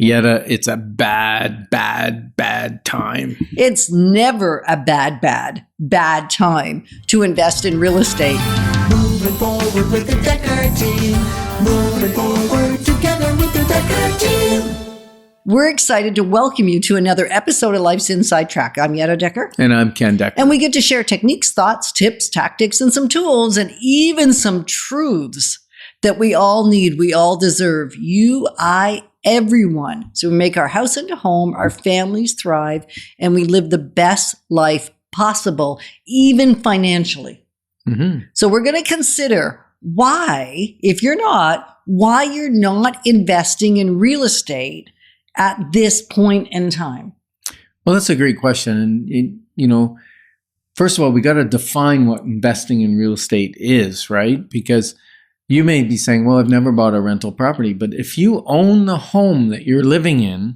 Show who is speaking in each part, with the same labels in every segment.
Speaker 1: Yetta, it's a bad time.
Speaker 2: It's never a bad time to invest in real estate.
Speaker 3: Moving forward with the Dekker Team. Moving forward together with the Dekker Team.
Speaker 2: We're excited to welcome you to another episode of Life's Inside Track. I'm Yetta Dekker.
Speaker 1: And I'm Ken Dekker.
Speaker 2: And we get to share techniques, thoughts, tips, tactics, and some tools, and even some truths that we all need, we all deserve. You, I, everyone. So we make our house into home, our families thrive, and we live the best life possible, even financially.
Speaker 1: Mm-hmm.
Speaker 2: So we're going to consider why you're not investing in real estate at this point in time.
Speaker 1: Well, that's a great question. And, first of all, we got to define what investing in real estate is, right? Because you may be saying, well, I've never bought a rental property. But if you own the home that you're living in,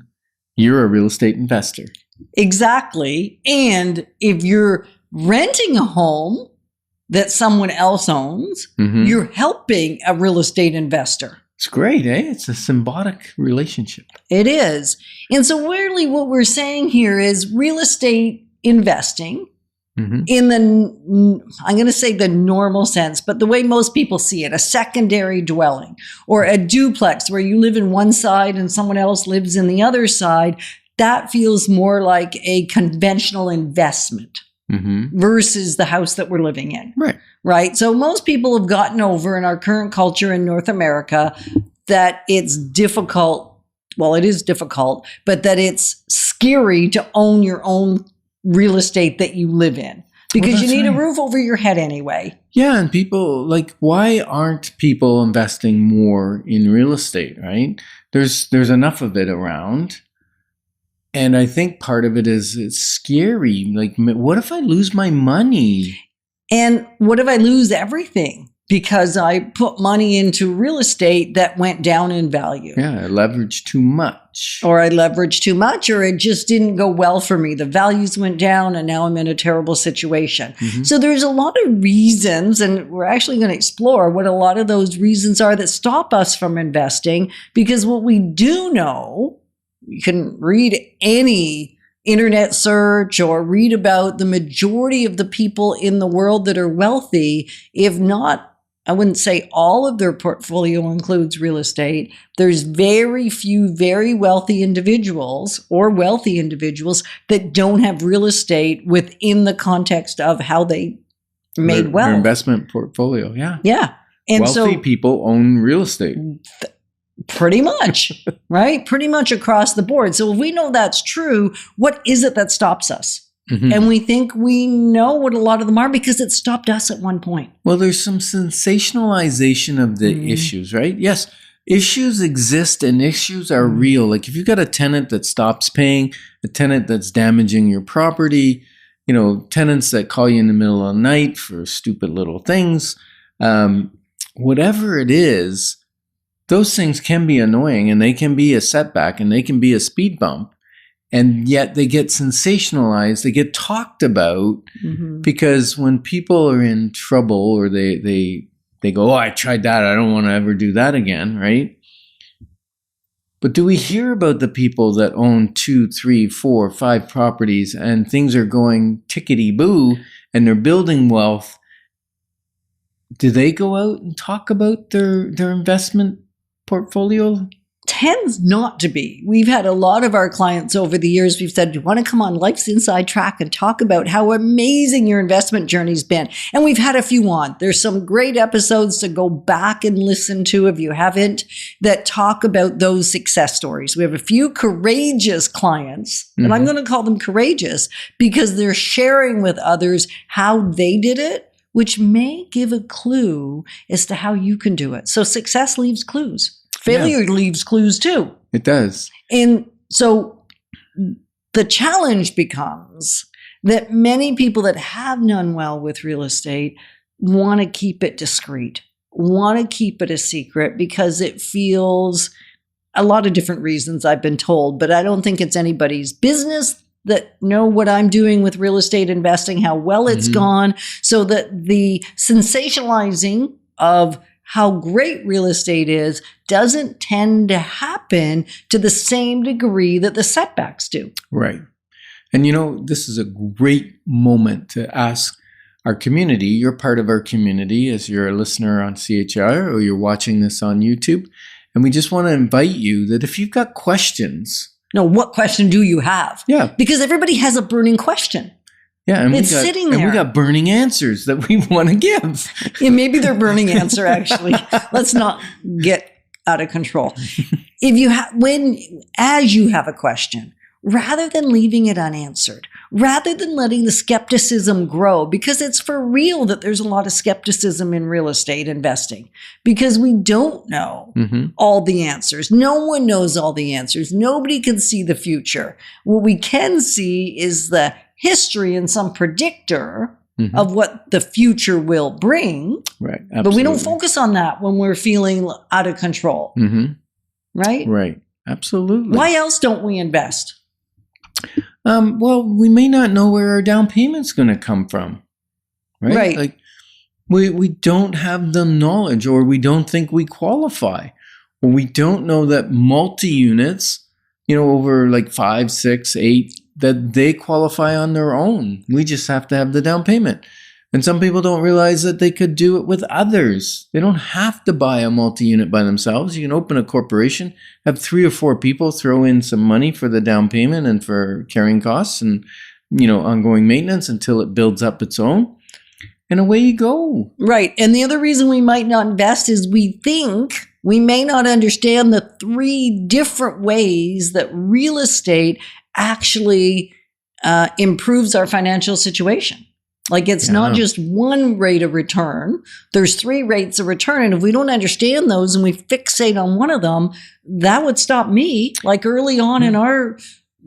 Speaker 1: you're a real estate investor.
Speaker 2: Exactly. And if you're renting a home that someone else owns, you're helping a real estate investor.
Speaker 1: It's great, eh? It's a symbiotic relationship.
Speaker 2: It is. And so really what we're saying here is real estate investing in I'm going to say the normal sense, but the way most people see it, a secondary dwelling or a duplex where you live in one side and someone else lives in the other side, that feels more like a conventional investment versus the house that we're living in. Right. So most people have gotten over in our current culture in North America that it's difficult. Well, it is difficult, but that it's scary to own your own real estate that you live in because you need a roof over your head anyway.
Speaker 1: Yeah. And people why aren't people investing more in real estate, right? There's enough of it around. And I think part of it is it's scary. Like, what if I lose my money?
Speaker 2: And what if I lose everything because I put money into real estate that went down in value?
Speaker 1: Yeah, I leveraged too much.
Speaker 2: Or I leveraged too much, or it just didn't go well for me. The values went down and now I'm in a terrible situation. So there's a lot of reasons, and we're actually going to explore what a lot of those reasons are that stop us from investing, because what we do know, you can read any internet search or read about the majority of the people in the world that are wealthy, if not, I wouldn't say all of their portfolio includes real estate. There's very few very wealthy individuals or wealthy individuals that don't have real estate within the context of how they made wealth.
Speaker 1: Their investment portfolio, yeah.
Speaker 2: Yeah. And
Speaker 1: wealthy people own real estate.
Speaker 2: Pretty much, right? Pretty much across the board. So if we know that's true, what is it that stops us? And we think we know what a lot of them are because it stopped us at one point.
Speaker 1: Well, there's some sensationalization of the issues, right? Yes, issues exist and issues are real. Like if you've got a tenant that stops paying, a tenant that's damaging your property, tenants that call you in the middle of the night for stupid little things, whatever it is, those things can be annoying and they can be a setback and they can be a speed bump. And yet they get sensationalized, they get talked about because when people are in trouble or they go, oh, I tried that, I don't want to ever do that again, right? But do we hear about the people that own 2, 3, 4, 5 properties and things are going tickety-boo and they're building wealth? Do they go out and talk about their investment portfolio?
Speaker 2: Tends not to be. We've had a lot of our clients over the years, we've said, do you want to come on Life's Inside Track and talk about how amazing your investment journey's been? And we've had a few on. There's some great episodes to go back and listen to if you haven't, that talk about those success stories. We have a few courageous clients, and I'm going to call them courageous because they're sharing with others how they did it, which may give a clue as to how you can do it. So success leaves clues. Failure leaves clues too.
Speaker 1: It does.
Speaker 2: And so the challenge becomes that many people that have done well with real estate want to keep it discreet, want to keep it a secret because it feels a lot of different reasons I've been told, but I don't think it's anybody's business that know what I'm doing with real estate investing, how well it's gone, so that the sensationalizing of how great real estate is doesn't tend to happen to the same degree that the setbacks do.
Speaker 1: Right. And this is a great moment to ask our community. You're part of our community as you're a listener on CHR or you're watching this on YouTube. And we just want to invite you that if you've got questions.
Speaker 2: No, what question do you have?
Speaker 1: Yeah.
Speaker 2: Because everybody has a burning question.
Speaker 1: Yeah, and
Speaker 2: it's sitting there.
Speaker 1: And we got burning answers that we want to give.
Speaker 2: Yeah, maybe they're burning answer, actually. Let's not get out of control. As you have a question, rather than leaving it unanswered, rather than letting the skepticism grow, because it's for real that there's a lot of skepticism in real estate investing, because we don't know all the answers. No one knows all the answers. Nobody can see the future. What we can see is the history and some predictor of what the future will bring.
Speaker 1: Right. Absolutely.
Speaker 2: But we don't focus on that when we're feeling out of control. Right?
Speaker 1: Right. Absolutely.
Speaker 2: Why else don't we invest?
Speaker 1: Well, we may not know where our down payment's going to come from. Right. Like we don't have the knowledge, or we don't think we qualify, or we don't know that multi-units, over like 5, 6, 8, that they qualify on their own. We just have to have the down payment. And some people don't realize that they could do it with others. They don't have to buy a multi-unit by themselves. You can open a corporation, have 3 or 4 people throw in some money for the down payment and for carrying costs and, ongoing maintenance until it builds up its own. And away you go. Right.
Speaker 2: And the other reason we might not invest is we think we may not understand the 3 different ways that real estate actually improves our financial situation. Like it's not just one rate of return. There's 3 rates of return. And if we don't understand those and we fixate on one of them, that would stop me. Like early on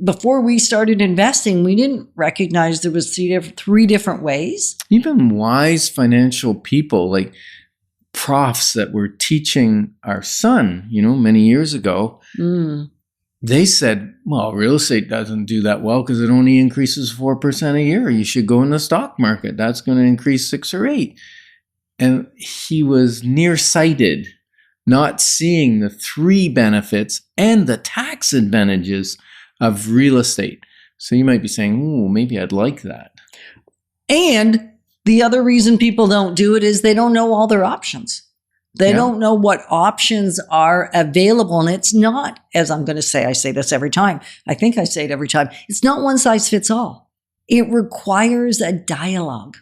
Speaker 2: before we started investing, we didn't recognize there was 3 different ways.
Speaker 1: Even wise financial people, like profs that were teaching our son, many years ago, they said, well, real estate doesn't do that well because it only increases 4% a year. You should go in the stock market. That's going to increase 6 or 8. And he was nearsighted, not seeing the 3 benefits and the tax advantages of real estate. So you might be saying, ooh, maybe I'd like that.
Speaker 2: And the other reason people don't do it is they don't know all their options. They don't know what options are available. And it's not, as I'm going to say, I say this every time. I think I say it every time. It's not one size fits all. It requires a dialogue,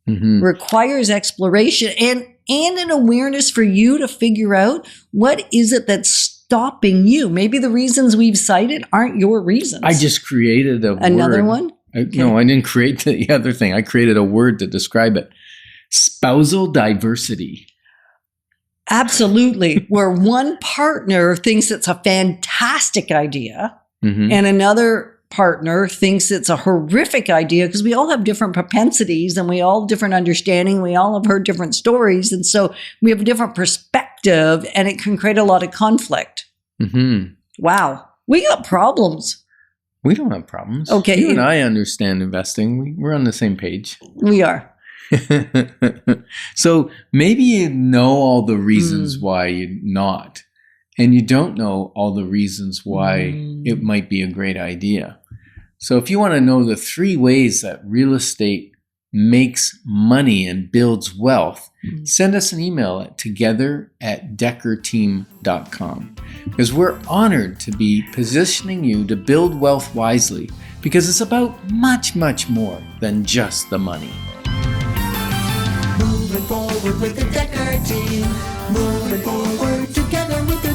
Speaker 2: requires exploration and an awareness for you to figure out what is it that's stopping you. Maybe the reasons we've cited aren't your reasons.
Speaker 1: I just created
Speaker 2: another one.
Speaker 1: No, I didn't create the other thing. I created a word to describe it. Spousal diversity.
Speaker 2: Absolutely. Where one partner thinks it's a fantastic idea and another partner thinks it's a horrific idea, because we all have different propensities and we all have different understanding. We all have heard different stories. And so we have a different perspective, and it can create a lot of conflict. Wow. We got problems.
Speaker 1: We don't have problems.
Speaker 2: Okay.
Speaker 1: You and I understand investing. We're on the same page.
Speaker 2: We are.
Speaker 1: So maybe you know all the reasons why you're not, and you don't know all the reasons why it might be a great idea. So if you want to know the 3 ways that real estate makes money and builds wealth, send us an email at together@dekkerteam.com, because we're honored to be positioning you to build wealth wisely, because it's about much, much more than just the money.
Speaker 3: Moving forward with the Dekker Team. Moving forward together with the